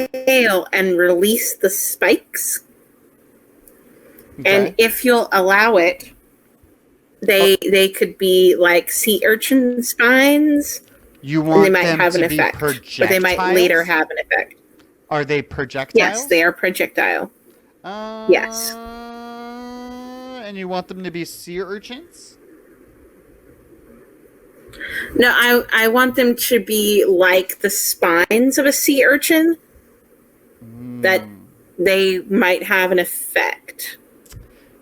tail and release the spikes. Okay. And if you'll allow it, they could be like sea urchin spines. You And want they might them have to an be effect, projectiles? but they might later have an effect. Are they projectiles? Yes, they are projectile. Yes. And you want them to be sea urchins? No, I want them to be like the spines of a sea urchin, that they might have an effect.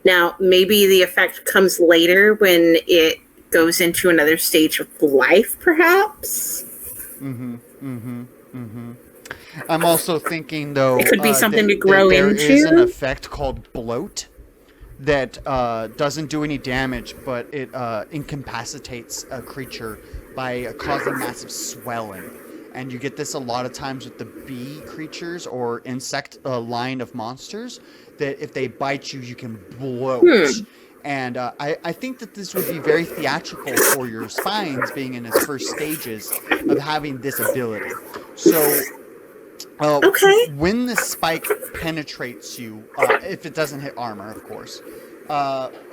Now, maybe the effect comes later when it goes into another stage of life, perhaps. I'm also thinking, though, it could be something to grow there into. There is an effect called bloat that doesn't do any damage, but it incapacitates a creature by causing massive swelling. And you get this a lot of times with the bee creatures or insect line of monsters, that if they bite you, you can bloat. And I think that this would be very theatrical for your spines being in its first stages of having this ability. So when the spike penetrates you, if it doesn't hit armor, of course,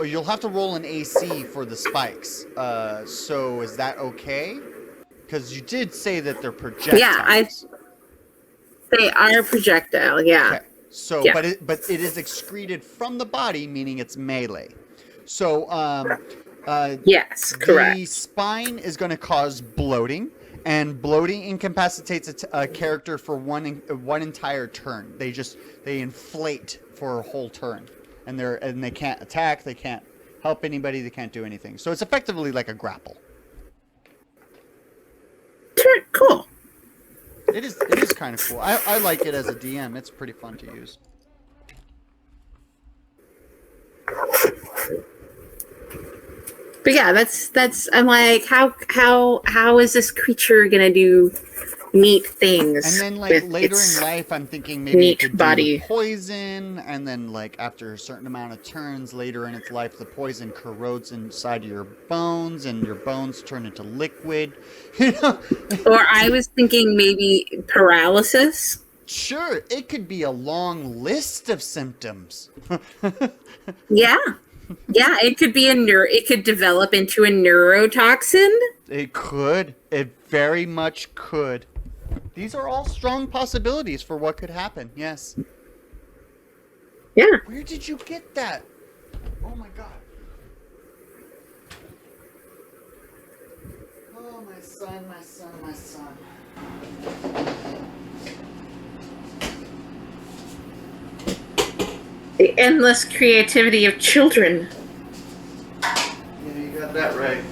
you'll have to roll an AC for the spikes. So is that okay? Because you did say that they're projectiles. Yeah, they are projectile, yeah. Okay. So, yeah. but it is excreted from the body, meaning it's melee. So, yes, correct. The spine is going to cause bloating, and bloating incapacitates a character for one entire turn. They inflate for a whole turn, and they can't attack, they can't help anybody, they can't do anything. So it's effectively like a grapple. Cool. It is kind of cool. I like it as a DM. It's pretty fun to use. But yeah, that's I'm like, how is this creature gonna do neat things? And then like later in life, I'm thinking maybe it could do poison, and then like after a certain amount of turns later in its life, the poison corrodes inside your bones, and your bones turn into liquid. Or I was thinking maybe paralysis. Sure, it could be a long list of symptoms. Yeah. Yeah, it could be it could develop into a neurotoxin. It could. It very much could. These are all strong possibilities for what could happen. Yes. Yeah. Where did you get that? Oh my god. Oh, my son, my son, my son. The endless creativity of children. Yeah, you got that right.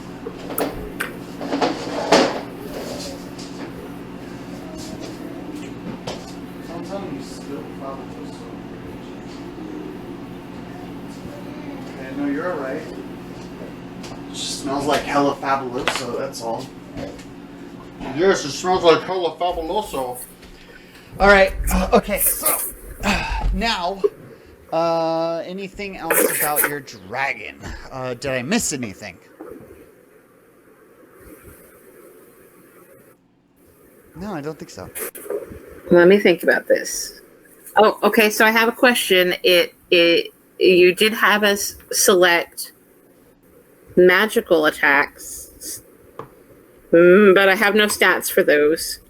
I'm telling you, still probably so. Okay, no, you're alright. It just smells like hella fabuloso, that's all. Yes, it smells like hella fabuloso. Alright, okay, so now, anything else about your dragon? Did I miss anything? No, I don't think so. Let me think about this. Oh, okay, so I have a question. You did have us select magical attacks, but I have no stats for those.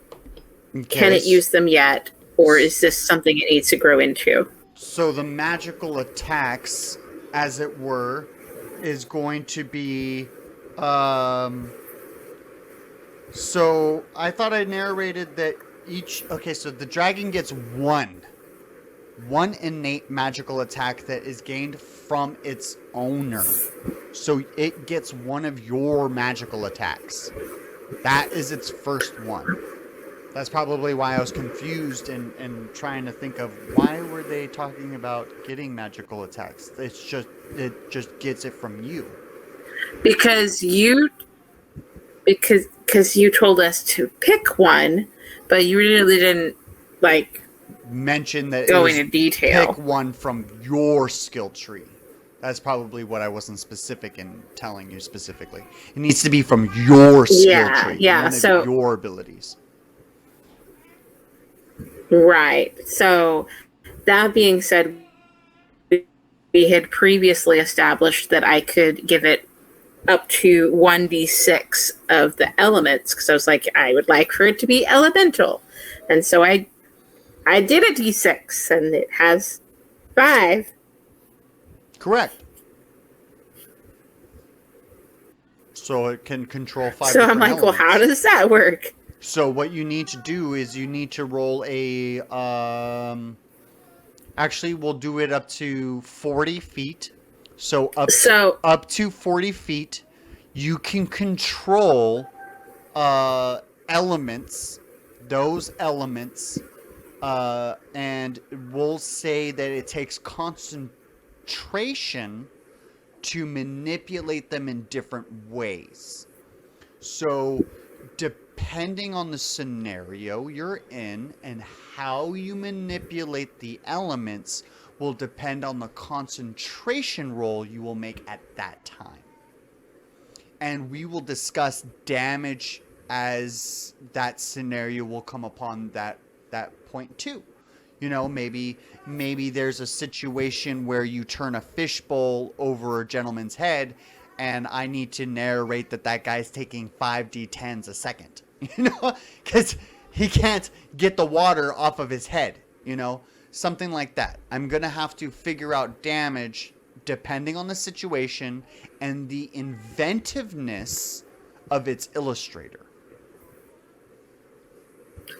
Okay. Can it use them yet, or is this something it needs to grow into? So the magical attacks, as it were, is going to be... So I thought I narrated that each... Okay, so the dragon gets one innate magical attack that is gained from its owner. So it gets one of your magical attacks. That is its first one. That's probably why I was confused and trying to think of why were they talking about getting magical attacks. It just gets it from you. Because you told us to pick one, but you really didn't mention that go into detail. Pick one from your skill tree. That's probably what I wasn't specific in telling you specifically. It needs to be from your skill tree. Yeah. One of your abilities. Right. So that being said, we had previously established that I could give it up to 1d6 of the elements because I was like, I would like for it to be elemental. And so I did a d6 and it has 5. Correct. So it can control 5 So I'm different like, elements. well, how does that work? So what you need to do is you need to roll a actually we'll do it up to 40 feet. So up to 40 feet you can control elements, those elements, and we'll say that it takes concentration to manipulate them in different ways. So depending on the scenario you're in and how you manipulate the elements will depend on the concentration roll you will make at that time. And we will discuss damage as that scenario will come upon that point too. You know, maybe there's a situation where you turn a fishbowl over a gentleman's head and I need to narrate that guy's taking 5d10s a second. You know, cuz he can't get the water off of his head, you know? Something like that. I'm going to have to figure out damage depending on the situation and the inventiveness of its illustrator.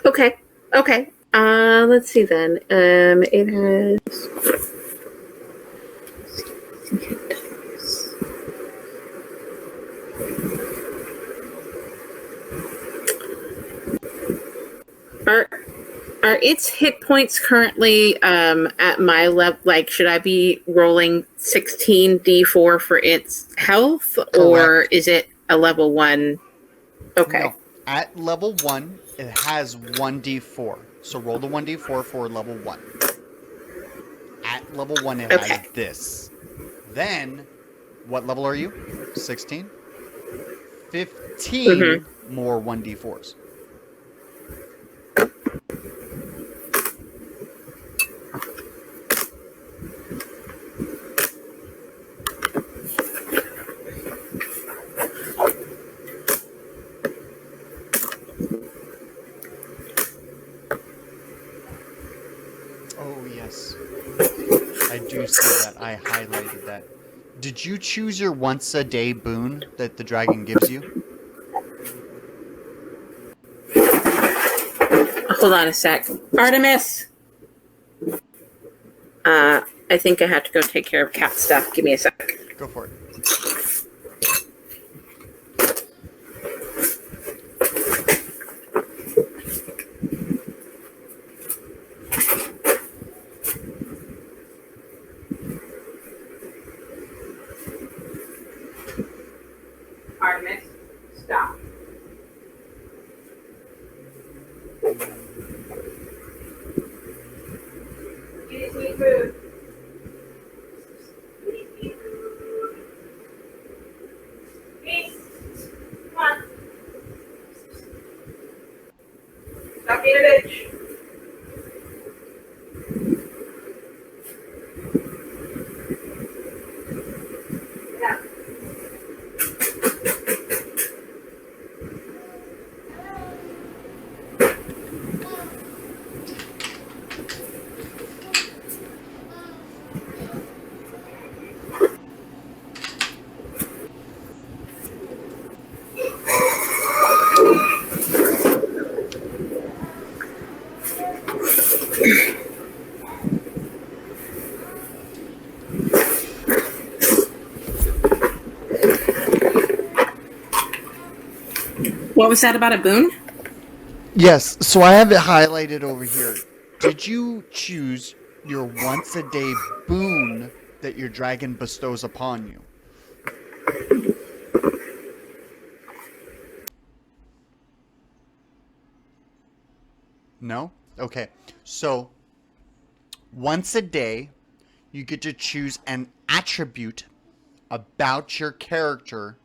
Okay. Okay. Let's see then. It has. Are its hit points currently at my level? Like, should I be rolling 16d4 for its health, Correct. or is it a level 1? Okay. No. At level 1, it has 1d4. So roll the 1d4 for level 1. At level 1, it has this. Then, what level are you? 16? 15 more 1d4s. Oh, yes. I do see that. I highlighted that. Did you choose your once a day boon that the dragon gives you? Hold on a sec. Artemis! I think I have to go take care of cat stuff. Give me a sec. Go for it. Artemis, stop. Get me food. Peace. Come on. Stop being a bitch. Yeah. What was that about a boon? Yes, so I have it highlighted over here. Did you choose your once a day boon that your dragon bestows upon you? No? Okay. So, once a day, you get to choose an attribute about your character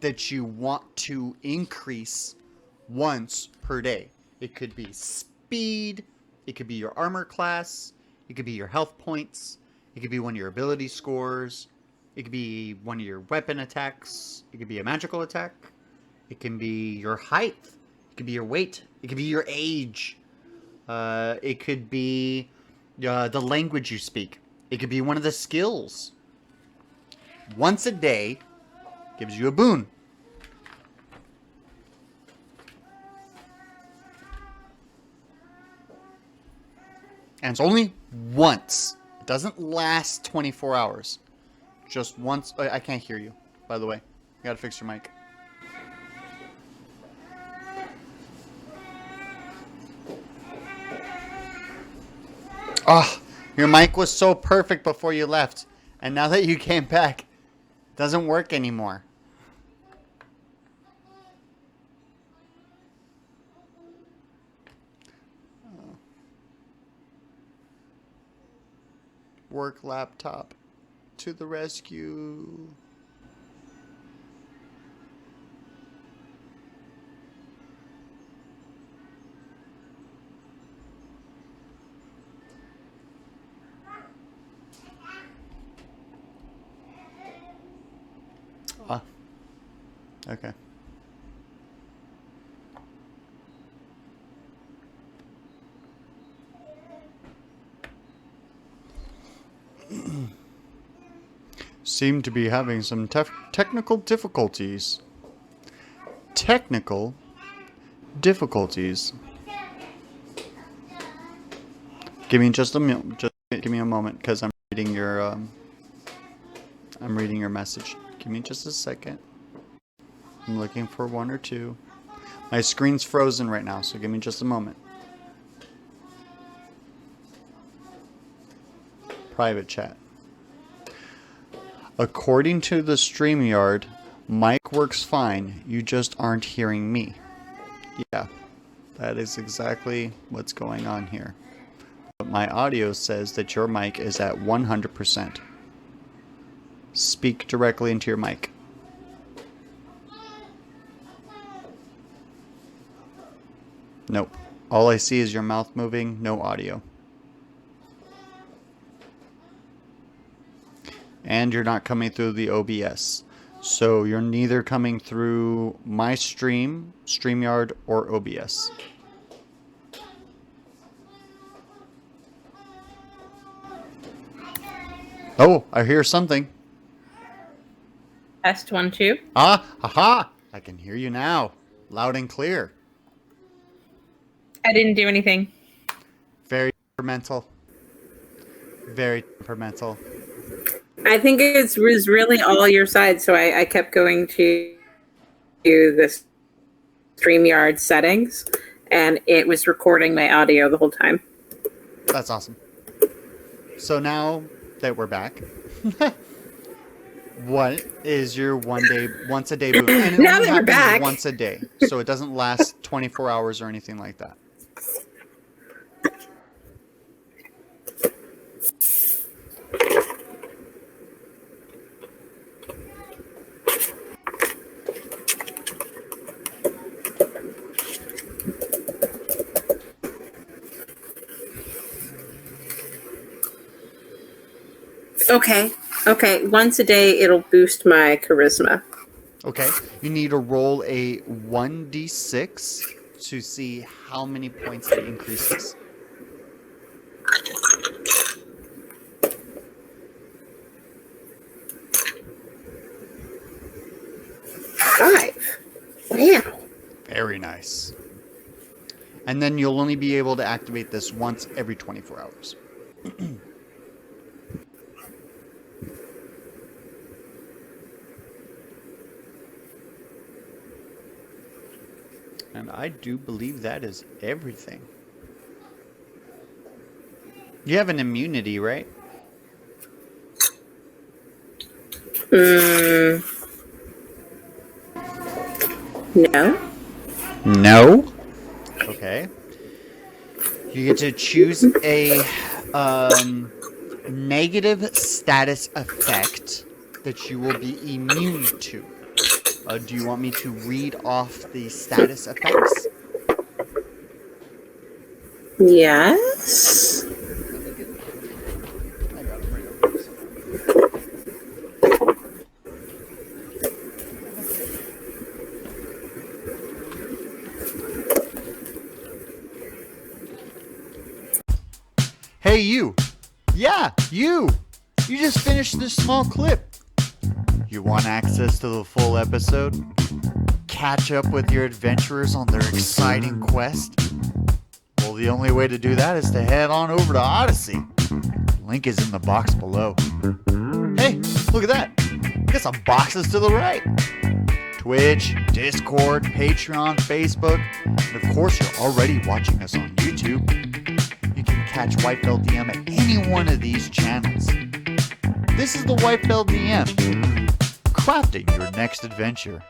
that you want to increase once per day. It could be speed, It could be your armor class. It could be your health points. It could be one of your ability scores. It could be one of your weapon attacks. It could be a magical attack. It can be your height. It could be your weight. It could be your age. It could be the language you speak. It could be one of the skills. Once a day gives you a boon. And it's only once. It doesn't last 24 hours. Just once. I can't hear you, by the way. You gotta fix your mic. Oh, your mic was so perfect before you left. And now that you came back, it doesn't work anymore. Work laptop to the rescue. Ah, okay. Seem to be having some technical difficulties. Technical difficulties. Give me just give me a moment, because I'm reading your message. Give me just a second. I'm looking for one or two. My screen's frozen right now, so give me just a moment. Private chat. According to the StreamYard, mic works fine. You just aren't hearing me. Yeah, that is exactly what's going on here. But my audio says that your mic is at 100%. Speak directly into your mic. Nope. All I see is your mouth moving, no audio. And you're not coming through the OBS. So you're neither coming through my stream, StreamYard, or OBS. Oh, I hear something. Test 1, 2. Ah, haha! I can hear you now. Loud and clear. I didn't do anything. Very temperamental. Very temperamental. I think it was really all your side, so I kept going to the StreamYard settings, and it was recording my audio the whole time. That's awesome. So now that we're back, what is your once a day boon? And it Now only that we're happens back. once a day, so it doesn't last 24 hours or anything like that. Okay. Once a day, it'll boost my charisma. Okay, you need to roll a 1d6 to see how many points it increases. Five. Wow. Very nice. And then you'll only be able to activate this once every 24 hours. And I do believe that is everything. You have an immunity, right? No. No? Okay. You get to choose a negative status effect that you will be immune to. Do you want me to read off the status effects? Yes. I got it right over here. Hey, you. Yeah, you. You just finished this small clip. You want access to the full episode? Catch up with your adventurers on their exciting quest? Well, the only way to do that is to head on over to Odyssey. Link is in the box below. Hey, look at that. Got some boxes to the right. Twitch, Discord, Patreon, Facebook, and of course you're already watching us on YouTube. You can catch Whitebell DM at any one of these channels. This is the Whitebell DM, crafting your next adventure.